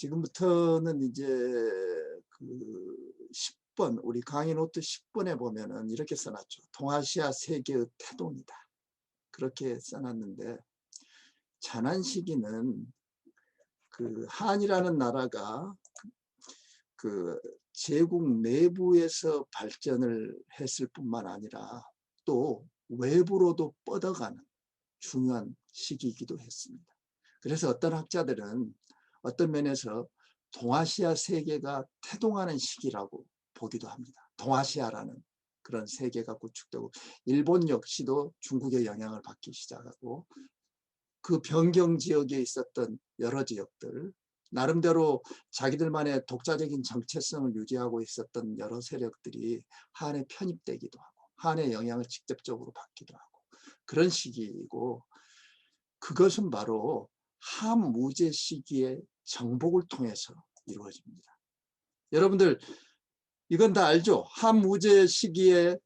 지금부터는 이제 그 10번, 우리 강의 노트 10번에 보면은 이렇게 써놨죠. 동아시아 세계의 태동이다. 그렇게 써놨는데, 지난 시기는 그 한이라는 나라가 그 제국 내부에서 발전을 했을 뿐만 아니라 또 외부로도 뻗어가는 중요한 시기이기도 했습니다. 그래서 어떤 학자들은 어떤 면에서 동아시아 세계가 태동하는 시기라고 보기도 합니다. 동아시아라는 그런 세계가 구축되고, 일본 역시도 중국의 영향을 받기 시작하고, 그 변경 지역에 있었던 여러 지역들, 나름대로 자기들만의 독자적인 정체성을 유지하고 있었던 여러 세력들이 한에 편입되기도 하고, 한의 영향을 직접적으로 받기도 하고, 그런 시기이고, 그것은 바로 한무제 시기의 정복을 통해서 이루어집니다. 여러분들 이건 다 알죠? 한무제 시기에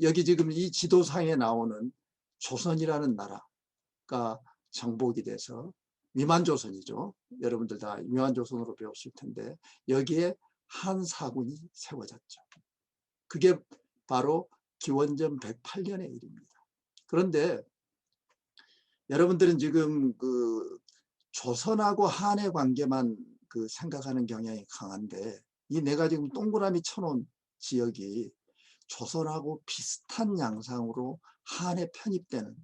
여기 지금 이 지도상에 나오는 조선이라는 나라가 정복이 돼서, 위만조선이죠. 여러분들 다 위만조선으로 배웠을 텐데 여기에 한사군이 세워졌죠. 그게 바로 기원전 108년의 일입니다. 그런데 여러분들은 지금 그 조선하고 한의 관계만 그 생각하는 경향이 강한데, 이 내가 지금 동그라미 쳐놓은 지역이 조선하고 비슷한 양상으로 한에 편입되는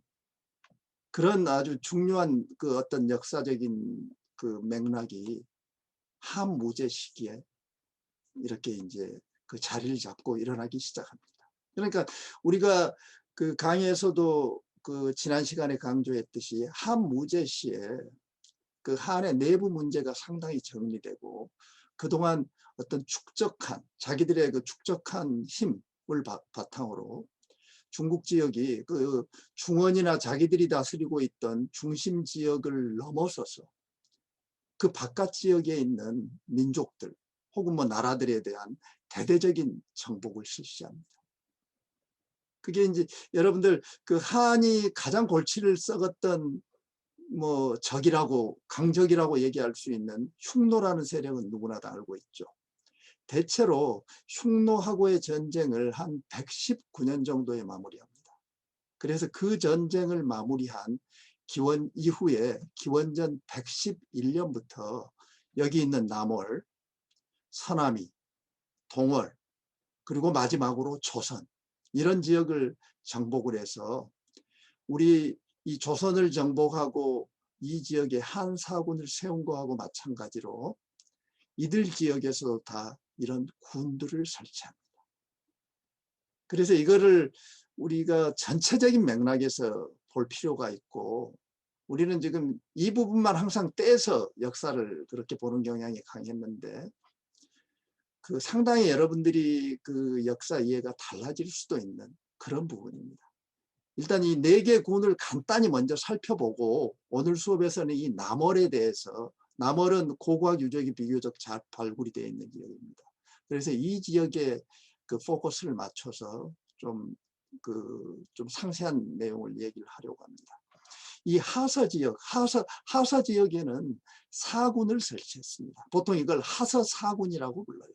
그런 아주 중요한 그 어떤 역사적인 그 맥락이 한무제 시기에 이렇게 이제 그 자리를 잡고 일어나기 시작합니다. 그러니까 우리가 그 강의에서도 그 지난 시간에 강조했듯이 한무제 시에 그 한의 내부 문제가 상당히 정리되고, 그동안 어떤 축적한 자기들의 그 축적한 힘을 바탕으로 중국 지역이 그 중원이나 자기들이 다스리고 있던 중심 지역을 넘어서서 그 바깥 지역에 있는 민족들 혹은 뭐 나라들에 대한 대대적인 정복을 실시합니다. 그게 이제 여러분들 그 한이 가장 골치를 썩었던 뭐 적이라고, 강적이라고 얘기할 수 있는 흉노라는 세력은 누구나 다 알고 있죠. 대체로 흉노하고의 전쟁을 한 119년 정도에 마무리합니다. 그래서 그 전쟁을 마무리한 기원 이후에 기원전 111년부터 여기 있는 남월, 서남이, 동월, 그리고 마지막으로 조선, 이런 지역을 정복을 해서 우리 이 조선을 정복하고 이 지역에 한사군을 세운 거하고 마찬가지로 이들 지역에서도 다 이런 군들을 설치합니다. 그래서 이거를 우리가 전체적인 맥락에서 볼 필요가 있고, 우리는 지금 이 부분만 항상 떼서 역사를 그렇게 보는 경향이 강했는데, 그 상당히 여러분들이 그 역사 이해가 달라질 수도 있는 그런 부분입니다. 일단 이 4개 군을 간단히 먼저 살펴보고, 오늘 수업에서는 이 남월에 대해서, 남월은 고고학 유적이 비교적 잘 발굴이 되어 있는 지역입니다. 그래서 이 지역에 그 포커스를 맞춰서 좀 상세한 내용을 얘기를 하려고 합니다. 이 하서 지역, 하서 지역에는 사군을 설치했습니다. 보통 이걸 하서 사군이라고 불러요.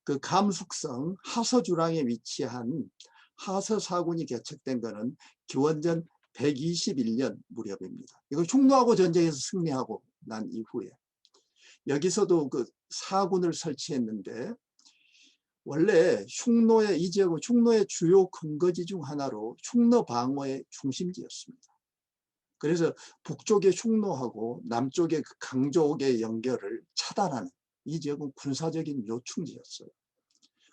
그 감숙성 하서주랑에 위치한 하서 사군이 개척된 것은 기원전 121년 무렵입니다. 이거 흉노하고 전쟁에서 승리하고 난 이후에 여기서도 그 사군을 설치했는데, 원래 흉노의 이 지역은 흉노의 주요 근거지 중 하나로 흉노 방어의 중심지였습니다. 그래서 북쪽의 흉노하고 남쪽의 그 강족의 연결을 차단하는, 이 지역은 군사적인 요충지였어요.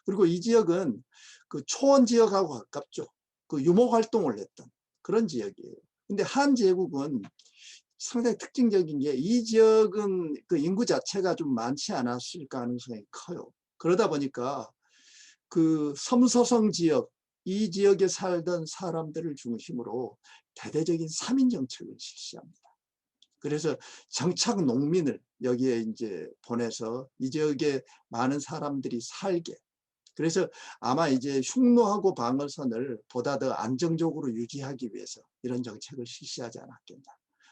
그리고 이 지역은 그 초원 지역하고 가깝죠. 그 유목 활동을 했던 그런 지역이에요. 근데 한 제국은 상당히 특징적인 게, 이 지역은 그 인구 자체가 좀 많지 않았을 가능성이 커요. 그러다 보니까 그 섬서성 지역, 이 지역에 살던 사람들을 중심으로 대대적인 3인 정책을 실시합니다. 그래서 정착 농민을 여기에 이제 보내서 이 지역에 많은 사람들이 살게, 그래서 아마 이제 흉노하고 방어선을 보다 더 안정적으로 유지하기 위해서 이런 정책을 실시하지 않았겠나,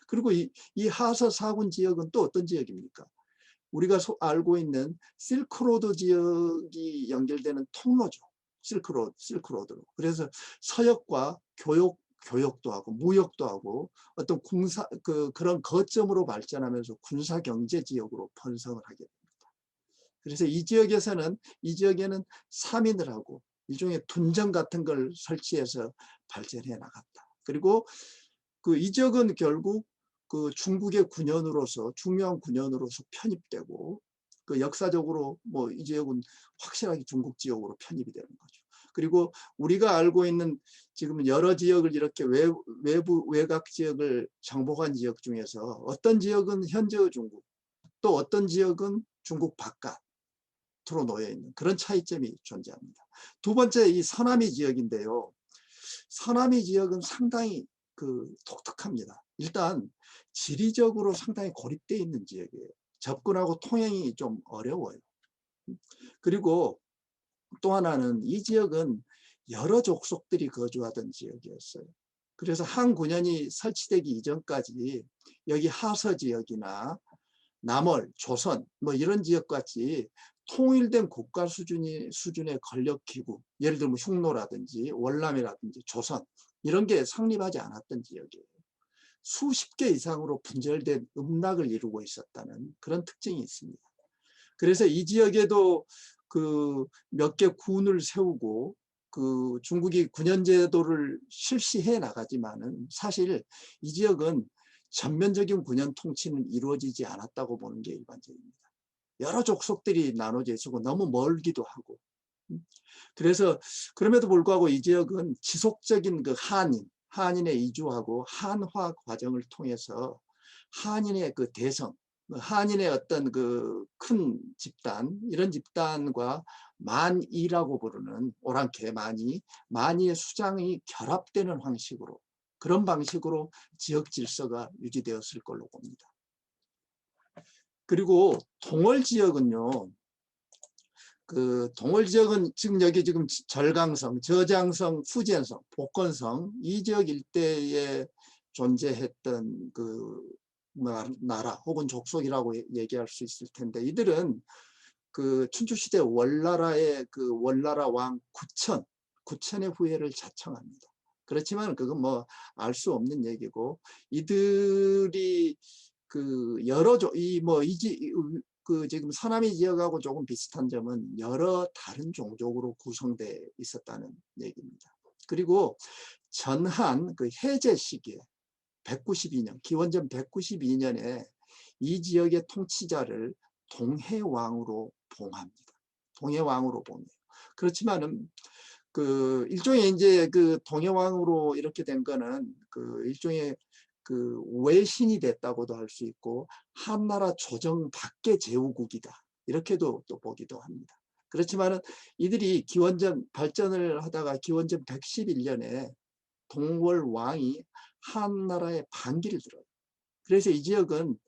그리고 이 하서 사군 지역은 또 어떤 지역입니까? 우리가 알고 있는 실크로드 지역이 연결되는 통로죠. 실크로드로. 그래서 서역과 교역도 하고 무역도 하고 어떤 그런 거점으로 발전하면서 군사 경제 지역으로 번성을 하게 됩니다. 그래서 이 지역에는 사민을 하고 일종의 둔정 같은 걸 설치해서 발전해 나갔다. 그리고 이 지역은 결국 그 중국의 군현으로서 중요한 군현으로서 편입되고 그 역사적으로 뭐 이 지역은 확실하게 중국 지역으로 편입이 되는 거죠. 그리고 우리가 알고 있는 지금 여러 지역을 이렇게 외부 외곽 지역을 정복한 지역 중에서 어떤 지역은 현재의 중국, 또 어떤 지역은 중국 바깥으로 놓여 있는 그런 차이점이 존재합니다. 두 번째, 이 서남이 지역인데요. 서남이 지역은 상당히 독특합니다. 일단 지리적으로 상당히 고립되어 있는 지역이에요. 접근하고 통행이 좀 어려워요. 그리고 또 하나는 이 지역은 여러 족속들이 거주하던 지역이었어요. 그래서 한 군현이 설치되기 이전까지 여기 하서 지역이나 남월, 조선 뭐 이런 지역같이 통일된 국가 수준의 권력기구, 예를 들면 흉노라든지 월남이라든지 조선 이런 게 성립하지 않았던 지역이에요. 수십 개 이상으로 분절된 음락을 이루고 있었다는 그런 특징이 있습니다. 그래서 이 지역에도 몇 개 군을 세우고 중국이 군현제도를 실시해 나가지만은 사실 이 지역은 전면적인 군현 통치는 이루어지지 않았다고 보는 게 일반적입니다. 여러 족속들이 나눠져 있고 너무 멀기도 하고. 그래서 그럼에도 불구하고 이 지역은 지속적인 한인의 이주하고 한화 과정을 통해서 한인의 대성, 한인의 어떤 큰 집단, 이런 집단과 만이라고 부르는 오랑캐 만이의 수장이 결합되는 방식으로, 그런 방식으로 지역 질서가 유지되었을 걸로 봅니다. 그리고 동월 지역은요, 동월 지역은 지금 여기 절강성, 저장성, 후젠성, 복건성 이 지역 일대에 존재했던 나라 혹은 족속이라고 얘기할 수 있을 텐데, 이들은 춘추시대 월나라의 월나라 왕 구천의 후예를 자청합니다. 그렇지만 그건 뭐 알 수 없는 얘기고, 이들이 지금 서남이 지역하고 조금 비슷한 점은 여러 다른 종족으로 구성되어 있었다는 얘기입니다. 그리고 전한 해제 시기에 192년, 기원전 192년에 이 지역의 통치자를 동해왕으로 봉합니다. 동해왕으로 봉해요. 그렇지만은 일종의 이제 동해왕으로 이렇게 된 거는 일종의 외신이 됐다고도 할 수 있고, 한나라 조정 밖의 제후국이다 이렇게도 또 보기도 합니다. 그렇지만은 이들이 발전을 하다가 기원전 111년에 동월왕이 한나라의 반기를 들어요. 그래서 이 지역은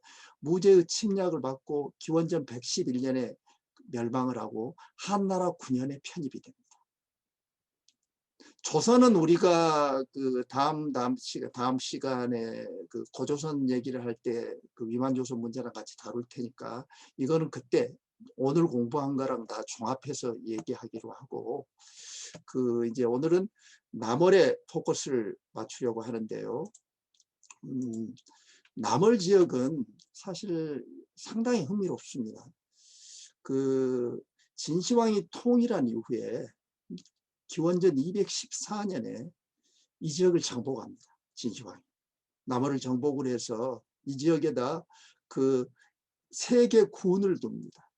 무제의 침략을 받고 기원전 111년에 멸망을 하고 한나라 군현에 편입이 됩니다. 조선은 우리가 다음 시간에 고조선 얘기를 할 때 위만조선 문제랑 같이 다룰 테니까 이거는 그때 오늘 공부한 거랑 다 종합해서 얘기하기로 하고, 이제 오늘은 남월에 포커스를 맞추려고 하는데요. 남월 지역은 사실 상당히 흥미롭습니다. 진시황이 통일한 이후에 기원전 214년에 이 지역을 정복합니다. 진시황이 남월을 정복을 해서 이 지역에다 3개 군을 둡니다.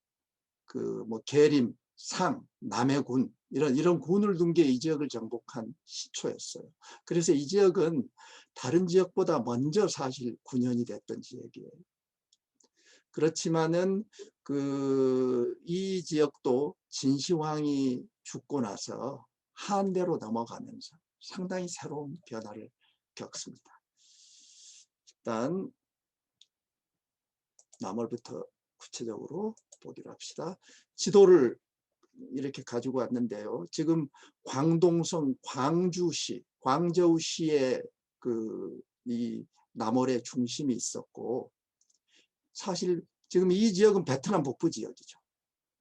계림, 상, 남해군 이런 군을 둔 게 이 지역을 정복한 시초였어요. 그래서 이 지역은 다른 지역보다 먼저 사실 군현이 됐던 지역이에요. 그렇지만은 이 지역도 진시황이 죽고 나서 한대로 넘어가면서 상당히 새로운 변화를 겪습니다. 일단 남월부터 구체적으로 보기로 합시다. 지도를 이렇게 가지고 왔는데요. 지금 광동성 광주시의 이 남월의 중심이 있었고, 사실 지금 이 지역은 베트남 북부 지역이죠.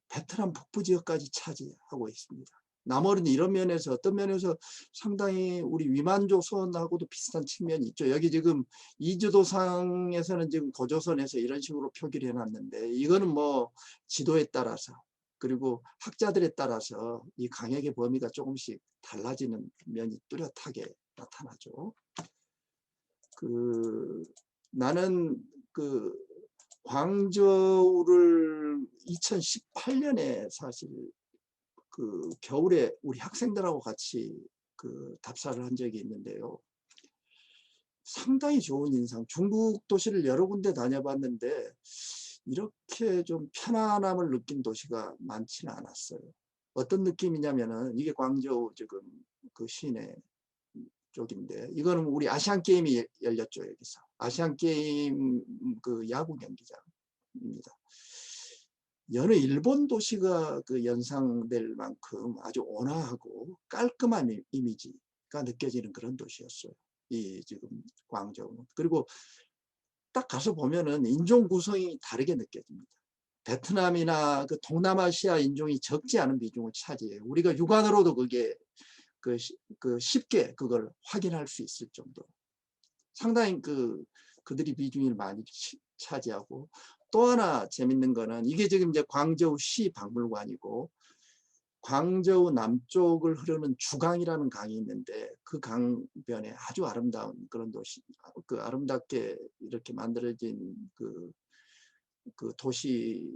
베트남 북부 지역까지 차지하고 있습니다. 남월은 이런 면에서, 어떤 면에서 상당히 우리 위만조선하고도 비슷한 측면이 있죠. 여기 지금 이주도상에서는 지금 고조선에서 이런 식으로 표기를 해놨는데, 이거는 뭐 지도에 따라서 그리고 학자들에 따라서 이 강역의 범위가 조금씩 달라지는 면이 뚜렷하게 나타나죠. 나는 광저우를 2018년에 사실 겨울에 우리 학생들하고 같이 답사를 한 적이 있는데요. 상당히 좋은 인상. 중국 도시를 여러 군데 다녀봤는데 이렇게 좀 편안함을 느낀 도시가 많지는 않았어요. 어떤 느낌이냐면은, 이게 광저우 지금 시내 쪽인데, 이거는 우리 아시안 게임이 열렸죠. 여기서 아시안 게임 야구 경기장입니다. 여느 일본 도시가 연상될 만큼 아주 온화하고 깔끔한 이미지가 느껴지는 그런 도시였어요. 이 지금 광저우는. 그리고 딱 가서 보면은 인종 구성이 다르게 느껴집니다. 베트남이나 동남아시아 인종이 적지 않은 비중을 차지해요. 우리가 육안으로도 그게 쉽게 그걸 확인할 수 있을 정도. 상당히 그들이 비중을 많이 차지하고, 또 하나 재밌는 거는, 이게 지금 이제 광저우시 박물관이고, 광저우 남쪽을 흐르는 주강이라는 강이 있는데, 그 강변에 아주 아름다운 그런 도시, 아름답게 이렇게 만들어진 도시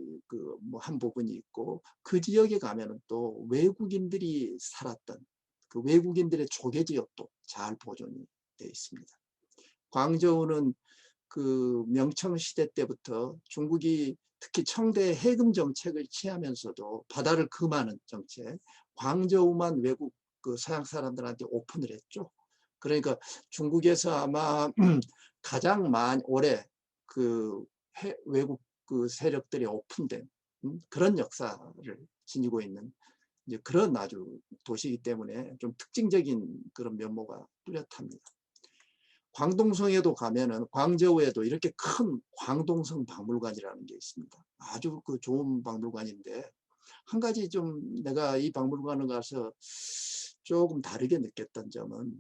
뭐 한 부분이 있고, 그 지역에 가면은 또 외국인들이 살았던 외국인들의 조개 지역도 잘 보존이 되어 있습니다. 광저우는 명청 시대 때부터 중국이 특히 청대 해금 정책을 취하면서도 바다를 금하는 정책, 광저우만 외국 서양 사람들한테 오픈을 했죠. 그러니까 중국에서 아마 가장 오래 외국 세력들이 오픈된 그런 역사를 지니고 있는 이제 그런 아주 도시이기 때문에 좀 특징적인 그런 면모가 뚜렷합니다. 광동성에도 가면은, 광저우에도 이렇게 큰 광동성 박물관이라는 게 있습니다. 아주 좋은 박물관인데, 한 가지 좀 내가 이 박물관을 가서 조금 다르게 느꼈던 점은,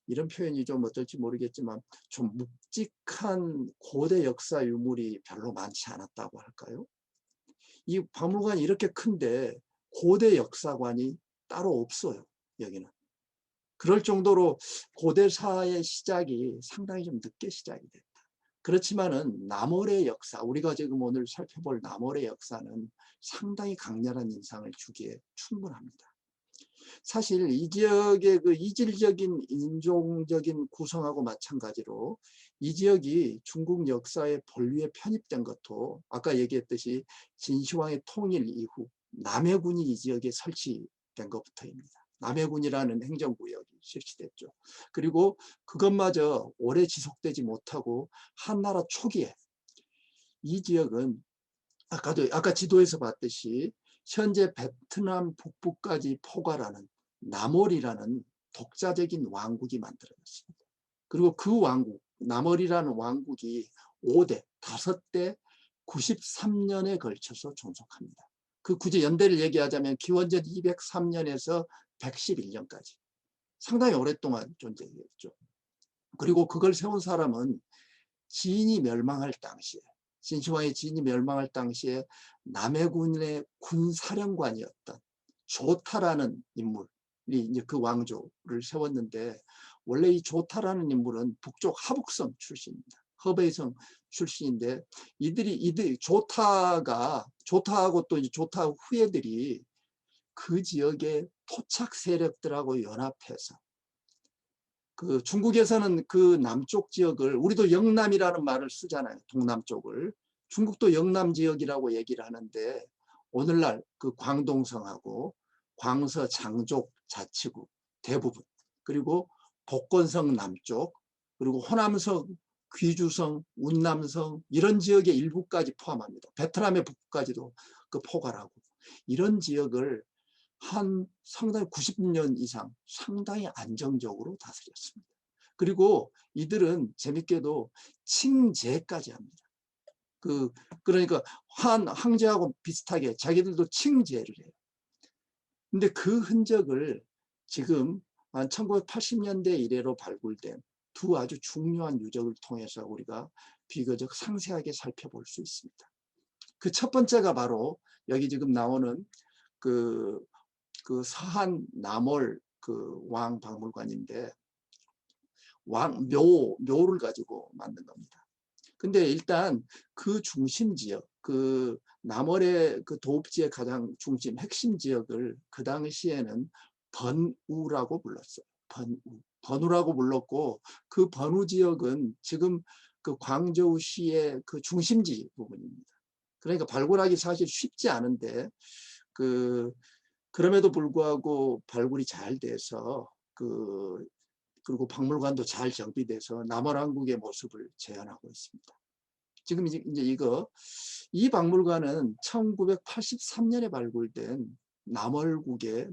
이런 표현이 좀 어떨지 모르겠지만, 좀 묵직한 고대 역사 유물이 별로 많지 않았다고 할까요? 이 박물관이 이렇게 큰데 고대 역사관이 따로 없어요, 여기는. 그럴 정도로 고대사의 시작이 상당히 좀 늦게 시작이 됐다. 그렇지만은 남월의 역사, 우리가 지금 오늘 살펴볼 남월의 역사는 상당히 강렬한 인상을 주기에 충분합니다. 사실 이 지역의 이질적인 인종적인 구성하고 마찬가지로, 이 지역이 중국 역사의 본류에 편입된 것도 아까 얘기했듯이 진시황의 통일 이후 남해군이 이 지역에 설치된 것부터입니다. 남해군이라는 행정구역이 실시됐죠. 그리고 그것마저 오래 지속되지 못하고 한나라 초기에 이 지역은 아까 지도에서 봤듯이 현재 베트남 북부까지 포괄하는 남월이라는 독자적인 왕국이 만들어졌습니다. 그리고 그 왕국, 남월이라는 왕국이 5대, 5대 93년에 걸쳐서 존속합니다. 굳이 연대를 얘기하자면 기원전 203년에서 111년까지 상당히 오랫동안 존재했죠. 그리고 그걸 세운 사람은 진이 멸망할 당시에, 진시황의 진이 멸망할 당시에 남해군의 군사령관이었던 조타라는 인물이 이제 그 왕조를 세웠는데, 원래 이 조타라는 인물은 북쪽 하북성 출신입니다. 허베이성 출신인데, 이들이 조타하고 또 조타 후예들이 그 지역의 토착 세력들하고 연합해서, 중국에서는 그 남쪽 지역을, 우리도 영남이라는 말을 쓰잖아요. 동남쪽을. 중국도 영남 지역이라고 얘기를 하는데, 오늘날 광동성하고 광서 장족 자치구 대부분, 그리고 복건성 남쪽, 그리고 호남성, 귀주성, 운남성 이런 지역의 일부까지 포함합니다. 베트남의 북부까지도 포괄하고, 이런 지역을 한 상당히 90년 이상 상당히 안정적으로 다스렸습니다. 그리고 이들은 재밌게도 칭제까지 합니다. 그러니까 황제하고 비슷하게 자기들도 칭제를 해요. 근데 그 흔적을 지금 한 1980년대 이래로 발굴된 두 아주 중요한 유적을 통해서 우리가 비교적 상세하게 살펴볼 수 있습니다. 그 첫 번째가 바로 여기 지금 나오는 그 서한 남월 왕 박물관인데 묘를 가지고 만든 겁니다. 근데 일단 그 중심 지역, 남월의 도읍지의 가장 중심 핵심 지역을 그 당시에는 번우라고 불렀어요. 번우라고 불렀고, 그 번우 지역은 지금 그 광저우시의 그 중심지 부분입니다. 그러니까 발굴하기 사실 쉽지 않은데 그럼에도 불구하고 발굴이 잘 돼서 그리고 박물관도 잘 정비돼서 남월왕국의 모습을 재현하고 있습니다. 지금 이제 이 박물관은 1983년에 발굴된 남월국의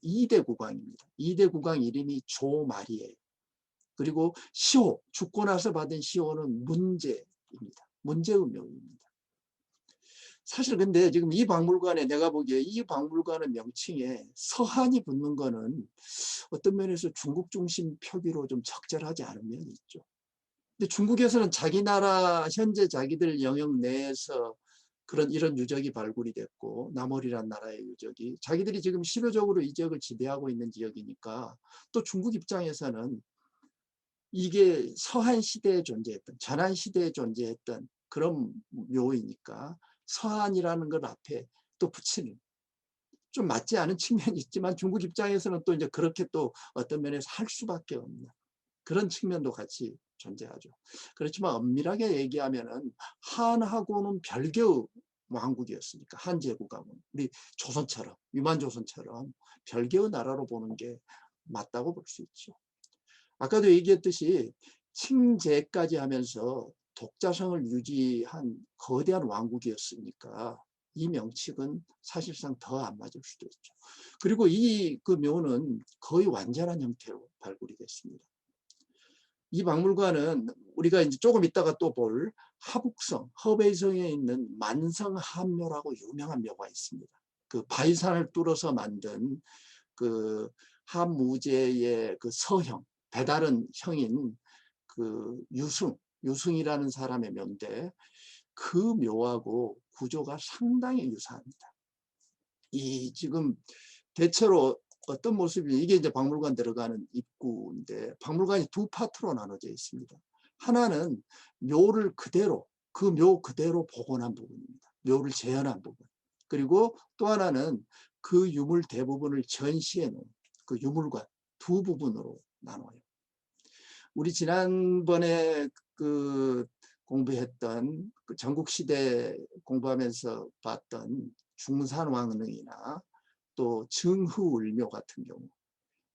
2대 국왕입니다. 2대 국왕 이름이 조말이에요. 그리고 시호, 죽고 나서 받은 시호는 문제입니다. 문제의 묘입니다. 사실 근데 지금 이 박물관에 내가 보기에 이 박물관의 명칭에 서한이 붙는 거는 어떤 면에서 중국 중심 표기로 좀 적절하지 않은 면이 있죠. 근데 중국에서는 자기 나라 현재 자기들 영역 내에서 이런 유적이 발굴이 됐고 남월이란 나라의 유적이 자기들이 지금 실효적으로 이 지역을 지배하고 있는 지역이니까 또 중국 입장에서는 이게 서한 시대에 존재했던 전한 시대에 존재했던 그런 묘이니까 서한이라는 것 앞에 또 붙이는 좀 맞지 않은 측면이 있지만 중국 입장에서는 또 이제 그렇게 또 어떤 면에서 할 수밖에 없는 그런 측면도 같이 존재하죠. 그렇지만 엄밀하게 얘기하면은 한하고는 별개의 왕국이었으니까 한 제국하고는 우리 조선처럼 위만조선처럼 별개의 나라로 보는 게 맞다고 볼 수 있죠. 아까도 얘기했듯이 칭제까지 하면서 독자성을 유지한 거대한 왕국이었으니까 이 명칭은 사실상 더 안 맞을 수도 있죠. 그리고 그 묘는 거의 완전한 형태로 발굴이 됐습니다. 이 박물관은 우리가 이제 조금 있다가 또 볼 하북성, 허베이성에 있는 만성한묘라고 유명한 묘가 있습니다. 그 바위산을 뚫어서 만든 그 한무제의 그 서형, 배다른 형인 유승이라는 사람의 묘인데 그 묘하고 구조가 상당히 유사합니다. 이 지금 대체로 어떤 모습이 이게 이제 박물관 들어가는 입구인데 박물관이 두 파트로 나눠져 있습니다. 하나는 묘를 그대로 묘 그대로 복원한 부분입니다. 묘를 재현한 부분. 그리고 또 하나는 그 유물 대부분을 전시해 놓은 그 유물관 두 부분으로 나눠요. 우리 지난번에 공부했던 전국시대 공부하면서 봤던 중산왕릉이나 또 증후울묘 같은 경우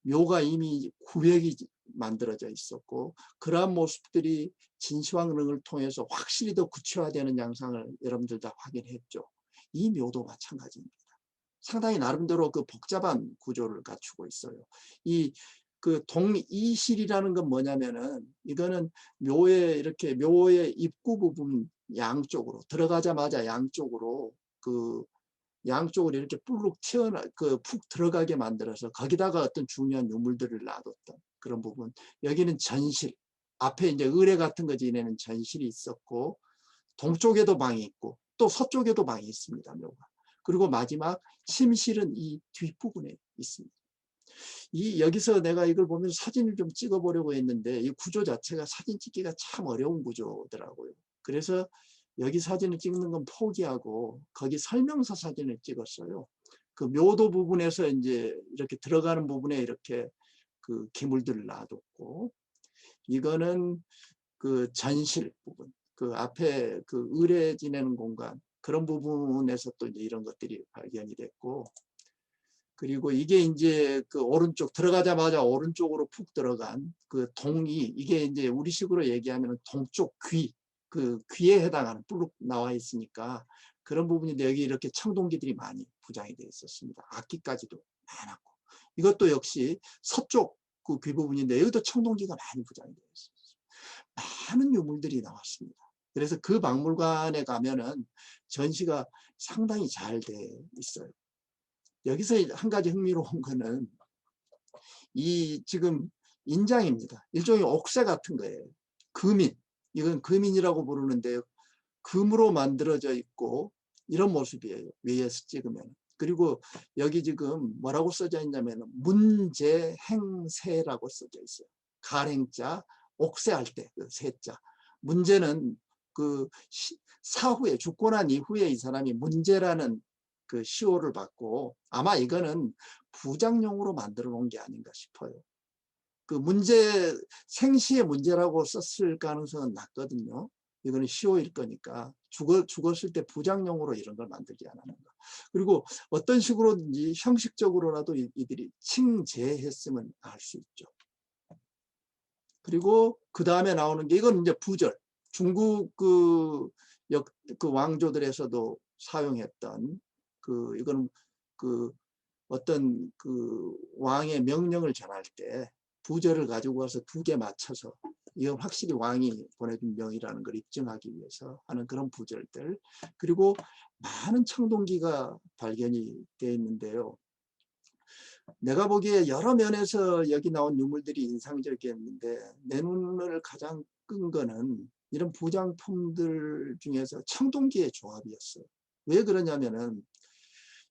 묘가 이미 구획이 만들어져 있었고 그러한 모습들이 진시황릉을 통해서 확실히 더 구체화되는 양상을 여러분들 다 확인했죠. 이 묘도 마찬가지입니다. 상당히 나름대로 복잡한 구조를 갖추고 있어요. 동이실이라는 건 뭐냐면은 이거는 묘의 입구 부분 양쪽으로 들어가자마자 양쪽으로 이렇게 뿔룩 푹 들어가게 만들어서 거기다가 어떤 중요한 유물들을 놔뒀던 그런 부분. 여기는 전실, 앞에 이제 의뢰 같은 거 지내는 전실이 있었고 동쪽에도 방이 있고 또 서쪽에도 방이 있습니다. 묘가. 그리고 마지막 침실은 이 뒷부분에 있습니다. 여기서 내가 이걸 보면서 사진을 좀 찍어보려고 했는데 이 구조 자체가 사진 찍기가 참 어려운 구조더라고요. 그래서 여기 사진을 찍는 건 포기하고 거기 설명서 사진을 찍었어요. 그 묘도 부분에서 이제 이렇게 들어가는 부분에 이렇게 기물들을 놔뒀고 이거는 전실 부분, 앞에 의뢰 지내는 공간 그런 부분에서 또 이제 이런 것들이 발견이 됐고 그리고 이게 이제 오른쪽 들어가자마자 오른쪽으로 푹 들어간 동이 이게 이제 우리식으로 얘기하면 동쪽 귀에 해당하는 뿔룩 나와 있으니까 그런 부분인데 여기 이렇게 청동기들이 많이 부장이 되어 있었습니다. 악기까지도 많았고 이것도 역시 서쪽 그 부분인데 여기도 청동기가 많이 부장이 되어 있어요. 많은 유물들이 나왔습니다. 그래서 그 박물관에 가면은 전시가 상당히 잘 돼 있어요. 여기서 한 가지 흥미로운 거는 이 지금 인장입니다. 일종의 옥새 같은 거예요. 금인, 이건 금인이라고 부르는데 금으로 만들어져 있고 이런 모습이에요. 위에서 찍으면. 그리고 여기 지금 뭐라고 써져 있냐면 문제행세라고 써져 있어요. 가랭자, 옥새할 때 그 세자. 문제는 그 사후에 죽고 난 이후에 이 사람이 문제라는 그 시호를 받고 아마 이거는 부장용으로 만들어 놓은 게 아닌가 싶어요. 그 문제 생시의 문제라고 썼을 가능성은 낮거든요. 이거는 시호일 거니까 죽었을 때 부장용으로 이런 걸 만들지 않았는가. 그리고 어떤 식으로든지 형식적으로라도 이들이 칭제했으면 알 수 있죠. 그리고 그 다음에 나오는 게 이건 이제 부절. 중국 그 왕조들에서도 사용했던 이거는 어떤 왕의 명령을 전할 때 부절을 가지고 와서 두 개 맞춰서 이건 확실히 왕이 보내준 명이라는 걸 입증하기 위해서 하는 그런 부절들. 그리고 많은 청동기가 발견이 되어 있는데요. 내가 보기에 여러 면에서 여기 나온 유물들이 인상적이었는데 내 눈을 가장 끈 거는 이런 부장품들 중에서 청동기의 조합이었어요. 왜 그러냐면은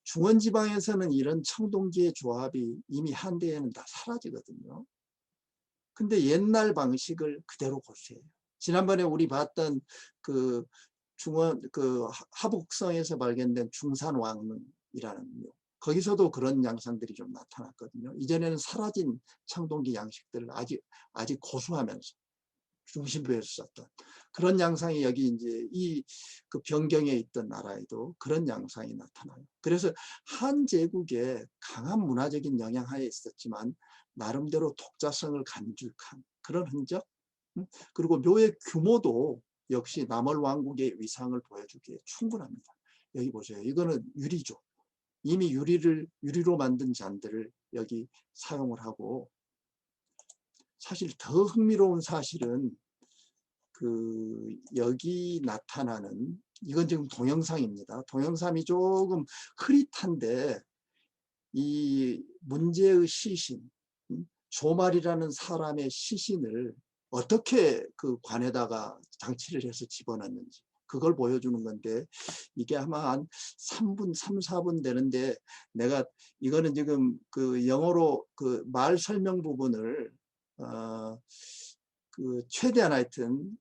중원지방에서는 이런 청동기의 조합이 이미 한때에는 다 사라지거든요. 근데 옛날 방식을 그대로 고수해요. 지난번에 우리 봤던 하북성에서 발견된 중산왕릉이라는 거기서도 그런 양상들이 좀 나타났거든요. 이전에는 사라진 청동기 양식들을 아직 고수하면서 중심부에서 썼던 그런 양상이 여기 이제 그 변경에 있던 나라에도 그런 양상이 나타나요. 그래서 한 제국에 강한 문화적인 영향하에 있었지만 나름대로 독자성을 간직한 그런 흔적. 그리고 묘의 규모도 역시 남월 왕국의 위상을 보여주기에 충분합니다. 여기 보세요. 이거는 유리죠. 이미 유리로 만든 잔들을 여기 사용을 하고, 사실 더 흥미로운 사실은 여기 나타나는 이건 지금 동영상입니다. 동영상이 조금 흐릿한데 이 문제의 시신 조말이라는 사람의 시신을 어떻게 그 관에다가 장치를 해서 집어넣는지 그걸 보여주는 건데 이게 아마 한 3분, 3, 4분 되는데 내가 이거는 지금 영어로 말 설명 부분을 최대한 하여튼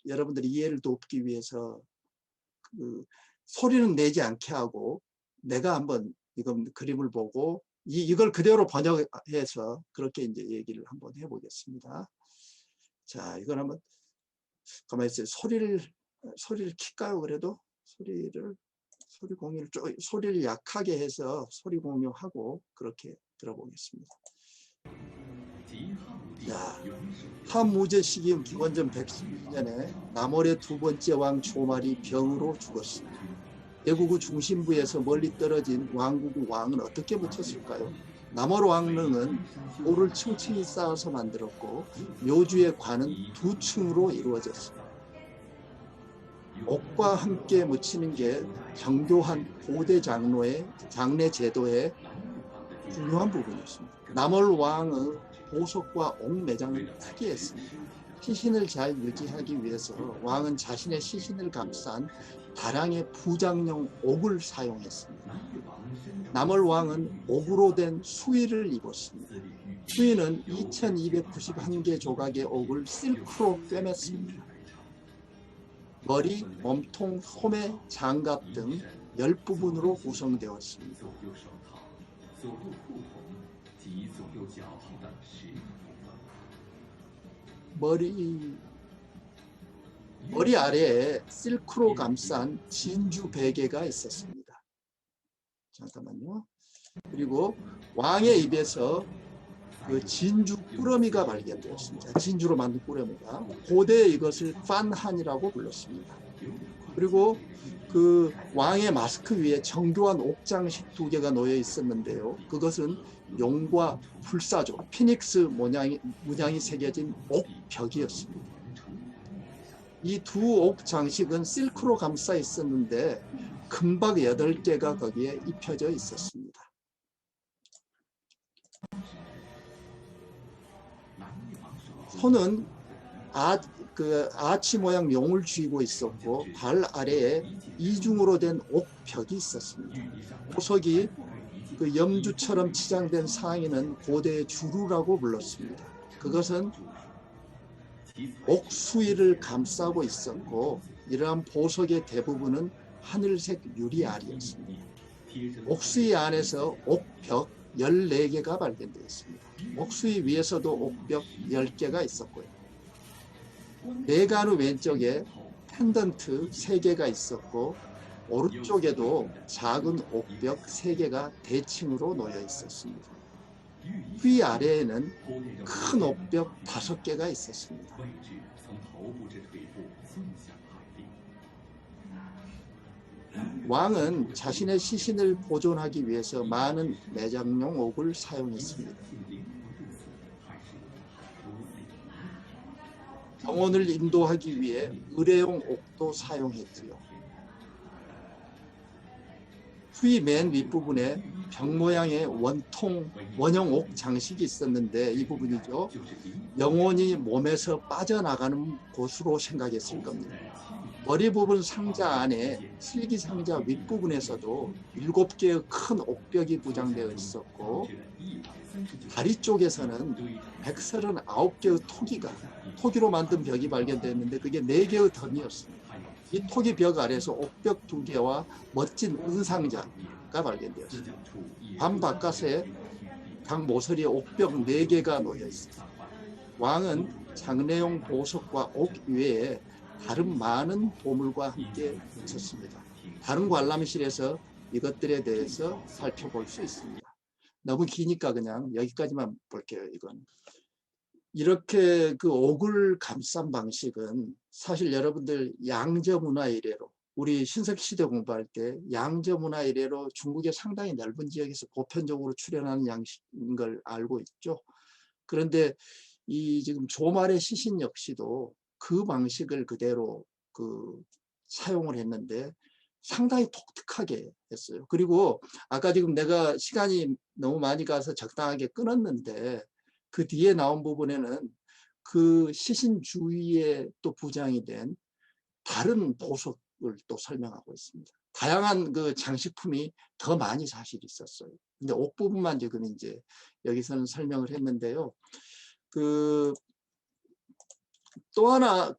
여러분들이 이해를 돕기 위해서 소리는 내지 않게 하고 내가 한번 이건 그림을 보고 이걸 그대로 번역해서 그렇게 이제 얘기를 한번 해보겠습니다. 자, 이건 한번 가만히 있어요. 소리를 킬까요? 그래도 소리 공유를 소리를 약하게 해서 소리 공유하고 그렇게 들어보겠습니다. 자, 한무제 시기인 기원전 112년에 남월의 두 번째 왕 조말이 병으로 죽었습니다. 대구구 중심부에서 멀리 떨어진 왕국의 왕은 어떻게 붙였을까요? 남월 왕릉은 돌을 층층이 쌓아서 만들었고 묘주의 관은 두 층으로 이루어졌습니다. 옥과 함께 묻히는 게 정교한 고대 장례 제도의 중요한 부분이었습니다. 남월 왕의 보석과 옥 매장은 특이했습니다. 시신을 잘 유지하기 위해서 왕은 자신의 시신을 감싼 다량의 부장용 옥을 사용했습니다. 남월 왕은 옥으로 된 수의를 입었습니다. 수의는 2291개 조각의 옥을 실크로 꿰맸습니다. 머리, 몸통, 소매, 장갑 등 10부분으로 구성되었습니다. 머리 아래에 실크로 감싼 진주 베개가 있었습니다. 잠깐만요. 그리고 왕의 입에서 진주 꾸러미가 발견되었습니다. 진주로 만든 꾸러미가 고대 이것을 판한이라고 불렀습니다. 그리고 그 왕의 마스크 위에 정교한 옥장식 2개가 놓여 있었는데요. 그것은 용과 불사조, 피닉스 문양이 새겨진 옥벽이었습니다. 이 2옥 장식은 실크로 감싸 있었는데 금박 8개가 거기에 입혀져 있었습니다. 손은 아치 모양 용을 쥐고 있었고 발 아래에 이중으로 된 옥벽이 있었습니다. 보석이 그 염주처럼 치장된 상의는 고대의 주루라고 불렀습니다. 그것은 옥수위를 감싸고 있었고 이러한 보석의 대부분은 하늘색 유리알이었습니다. 옥수위 안에서 옥벽 14개가 발견되었습니다. 옥수위 위에서도 옥벽 10개가 있었고요. 내관의 왼쪽에 펜던트 3개가 있었고 오른쪽에도 작은 옥벽 3개가 대칭으로 놓여 있었습니다. 위 아래에는 큰 옥벽 5개가 있었습니다. 왕은 자신의 시신을 보존하기 위해서 많은 매장용 옥을 사용했습니다. 병원을 인도하기 위해 의뢰용 옥도 사용했지요. 후위 맨 윗부분에 병 모양의 원형 옥 장식이 있었는데 이 부분이죠. 영혼이 몸에서 빠져나가는 곳으로 생각했을 겁니다. 머리 부분 상자 안에 슬기 상자 윗부분에서도 7개의 큰 옥벽이 부장되어 있었고 다리 쪽에서는 139개의 토기로 만든 벽이 발견되었는데 그게 4개의 덤이었습니다. 이 토기 벽 아래에서 옥벽 2개와 멋진 은상자가 발견되었습니다. 반 바깥에 각 모서리에 옥벽 4개가 놓여 있습니다. 왕은 장례용 보석과 옥 외에 다른 많은 보물과 함께 있었습니다. 다른 관람실에서 이것들에 대해서 살펴볼 수 있습니다. 너무 기니까 그냥 여기까지만 볼게요. 이건 이렇게 그 옥을 감싼 방식은 사실 여러분들 양저문화 이래로 우리 신석시대 공부할 때 양저문화 이래로 중국의 상당히 넓은 지역에서 보편적으로 출현하는 양식인 걸 알고 있죠. 그런데 이 지금 조말의 시신 역시도 그 방식을 그대로 사용을 했는데 상당히 독특하게 했어요. 그리고 아까 지금 내가 시간이 너무 많이 가서 적당하게 끊었는데 그 뒤에 나온 부분에는 그 시신 주위에 또 부장이 된 다른 보석을 또 설명하고 있습니다. 다양한 그 장식품이 더 많이 사실 있었어요. 근데 옷 부분만 지금 이제 여기서는 설명을 했는데요. 또 하나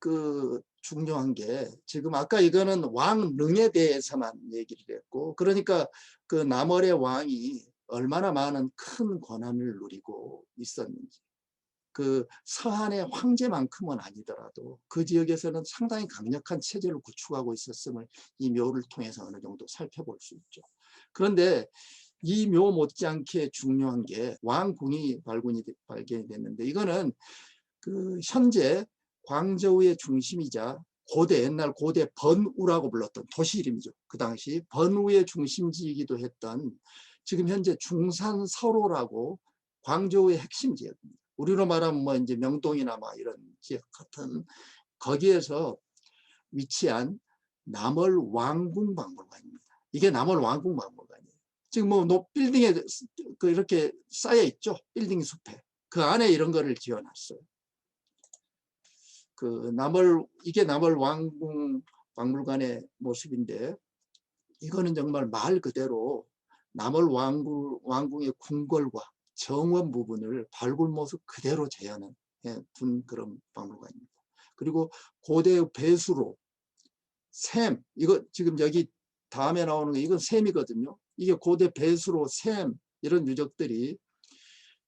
중요한 게 지금 아까 이거는 왕릉에 대해서만 얘기를 했고 그러니까 그 남월의 왕이 얼마나 많은 큰 권한을 누리고 있었는지 그 서한의 황제만큼은 아니더라도 그 지역에서는 상당히 강력한 체제를 구축하고 있었음을 이 묘를 통해서 어느 정도 살펴볼 수 있죠. 그런데 이 묘 못지않게 중요한 게 왕궁이 발견이 됐는데 이거는 현재 광저우의 중심이자 옛날 고대 번우라고 불렀던 도시 이름이죠. 그 당시 번우의 중심지이기도 했던 지금 현재 중산서로라고 광저우의 핵심 지역입니다. 우리로 말하면 뭐 이제 명동이나 이런 지역 같은 거기에서 위치한 남월 왕궁 박물관입니다. 이게 남월 왕궁 박물관이에요. 지금 빌딩에 이렇게 쌓여 있죠. 빌딩 숲에. 그 안에 이런 거를 지어놨어요. 이게 남월 왕궁 박물관의 모습인데 이거는 정말 말 그대로 남월 왕궁의 궁궐과 정원 부분을 발굴 모습 그대로 재현해 둔 그런 박물관입니다. 그리고 고대의 배수로, 샘, 이거 지금 여기 다음에 나오는 거 이건 샘이거든요. 이게 고대 배수로, 샘 이런 유적들이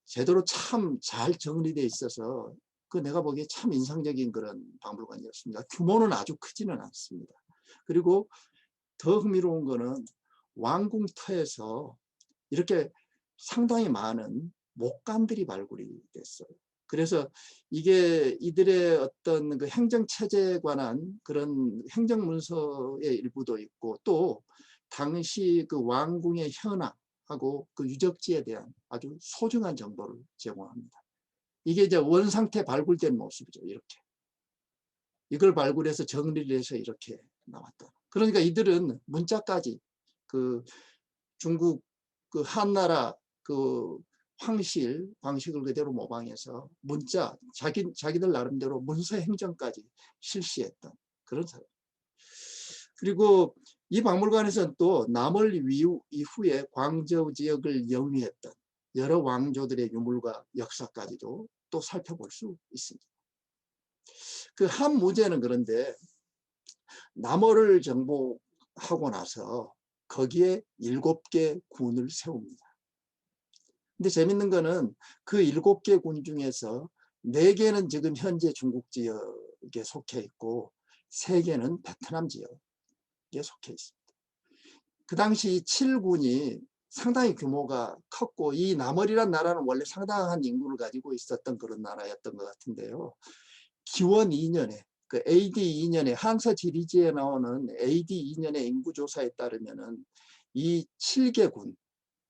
제대로 참 잘 정리되어 있어서 내가 보기에 참 인상적인 그런 박물관이었습니다. 규모는 아주 크지는 않습니다. 그리고 더 흥미로운 거는 왕궁터에서 이렇게 상당히 많은 목관들이 발굴이 됐어요. 그래서 이게 이들의 어떤 그 행정체제에 관한 그런 행정문서의 일부도 있고, 또 당시 그 왕궁의 현황하고 그 유적지에 대한 아주 소중한 정보를 제공합니다. 이게 이제 원상태 발굴된 모습이죠. 이렇게. 이걸 발굴해서 정리를 해서 이렇게 나왔다. 그러니까 이들은 문자까지 그 중국 그 한나라 그 황실 방식을 그대로 모방해서 문자 자기들 나름대로 문서 행정까지 실시했던 그런 사람. 그리고 이 박물관에서는 또 남월 이후에 광저우 지역을 영위했던 여러 왕조들의 유물과 역사까지도 또 살펴볼 수 있습니다. 그 한무제는 그런데 남월을 정복하고 나서 거기에 7개 군을 세웁니다. 근데 재밌는 거는 그 7개 군 중에서 4개는 지금 현재 중국 지역에 속해 있고 3개는 베트남 지역에 속해 있습니다. 그 당시 7군이 상당히 규모가 컸고, 이 남월이란 나라는 원래 상당한 인구를 가지고 있었던 그런 나라였던 것 같은데요. 기원 2년에 그 AD 2년에 한서지리지에 나오는 AD 2년의 인구조사에 따르면은 이 7개군,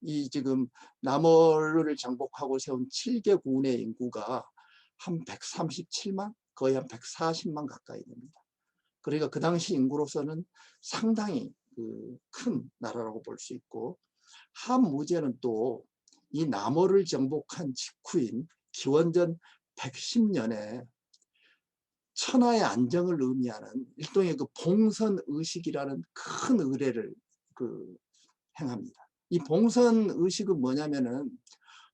이 지금 남월을 정복하고 세운 7개군의 인구가 한 137만, 거의 한 140만 가까이 됩니다. 그러니까 그 당시 인구로서는 상당히 큰 나라라고 볼 수 있고, 한무제는 또 이 남월을 정복한 직후인 기원전 110년에 천하의 안정을 의미하는 일종의 그 봉선의식이라는 큰 의례를 행합니다. 이 봉선의식은 뭐냐면은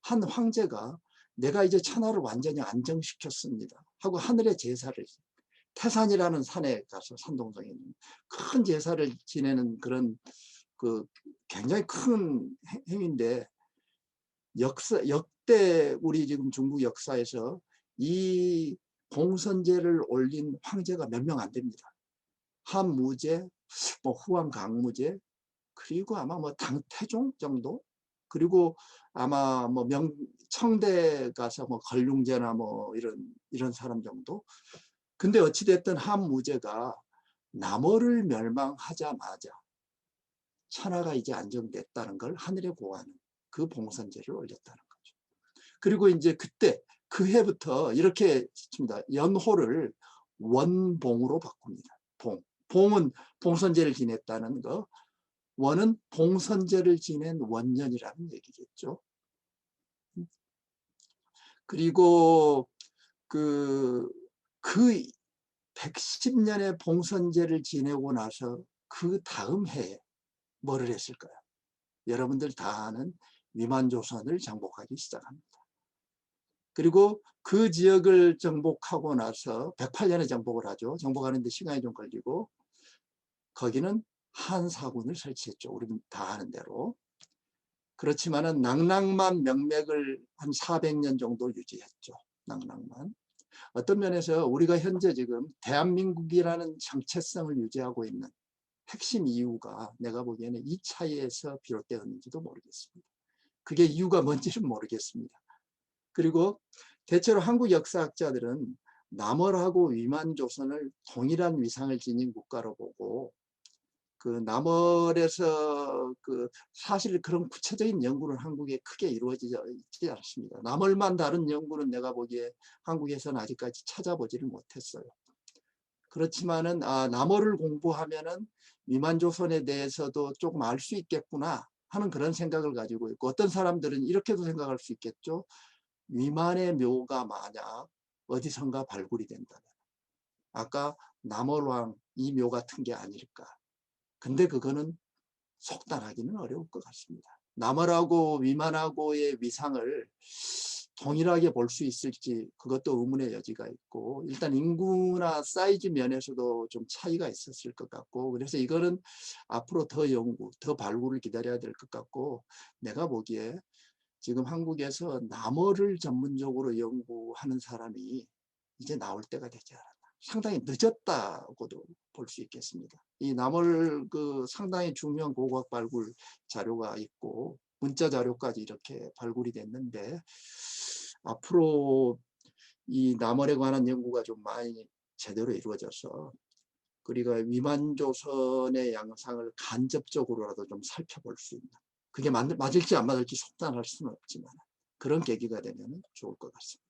한 황제가 내가 이제 천하를 완전히 안정시켰습니다 하고 하늘의 제사를, 태산이라는 산에 가서 산동성에 있는 큰 제사를 지내는 그런 그 굉장히 큰 행위인데, 역대 우리 지금 중국 역사에서 이 봉선제를 올린 황제가 몇 명 안 됩니다. 한무제, 뭐 후왕 강무제, 그리고 아마 뭐 당태종 정도, 그리고 아마 뭐 청대 가서 뭐 걸륭제나 뭐 이런 사람 정도. 근데 어찌됐든 한무제가 남월을 멸망하자마자 천하가 이제 안정됐다는 걸 하늘에 고하는 그 봉선제를 올렸다는 거죠. 그리고 이제 그때 그 해부터 이렇게 씁니다. 연호를 원봉으로 바꿉니다. 봉은 봉선제를 지냈다는 거, 원은 봉선제를 지낸 원년이라는 얘기겠죠. 그리고 그 110년의 봉선제를 지내고 나서 그 다음 해에 뭐를 했을까요? 여러분들 다 아는 위만조선을 정복하기 시작합니다. 그리고 그 지역을 정복하고 나서 108년에 정복을 하죠. 정복하는데 시간이 좀 걸리고, 거기는 한사군을 설치했죠. 우리는 다 아는 대로. 그렇지만은 낭랑만 명맥을 한 400년 정도 유지했죠. 낭랑만. 어떤 면에서 우리가 현재 지금 대한민국이라는 정체성을 유지하고 있는 핵심 이유가 내가 보기에는 이 차이에서 비롯되었는지도 모르겠습니다. 그게 이유가 뭔지는 모르겠습니다. 그리고 대체로 한국 역사학자들은 남월하고 위만조선을 동일한 위상을 지닌 국가로 보고, 그 남월에서 사실 그런 구체적인 연구는 한국에 크게 이루어지지 않습니다. 남월만 다른 연구는 내가 보기에 한국에서는 아직까지 찾아보지를 못했어요. 그렇지만은 남월을 공부하면은 위만조선에 대해서도 조금 알 수 있겠구나 하는 그런 생각을 가지고 있고, 어떤 사람들은 이렇게도 생각할 수 있겠죠. 위만의 묘가 만약 어디선가 발굴이 된다면 아까 남월왕 이 묘 같은 게 아닐까. 근데 그거는 속단하기는 어려울 것 같습니다. 남월하고 위만하고의 위상을 동일하게 볼 수 있을지 그것도 의문의 여지가 있고, 일단 인구나 사이즈 면에서도 좀 차이가 있었을 것 같고, 그래서 이거는 앞으로 더 연구, 더 발굴을 기다려야 될 것 같고, 내가 보기에 지금 한국에서 남월을 전문적으로 연구하는 사람이 이제 나올 때가 되지 않았나. 상당히 늦었다고도 볼 수 있겠습니다. 이 남월 상당히 중요한 고고학 발굴 자료가 있고 문자 자료까지 이렇게 발굴이 됐는데, 앞으로 이 남월에 관한 연구가 좀 많이 제대로 이루어져서 우리가 위만조선의 양상을 간접적으로라도 좀 살펴볼 수 있는, 그게 맞을지 안 맞을지 속단할 수는 없지만 그런 계기가 되면 좋을 것 같습니다.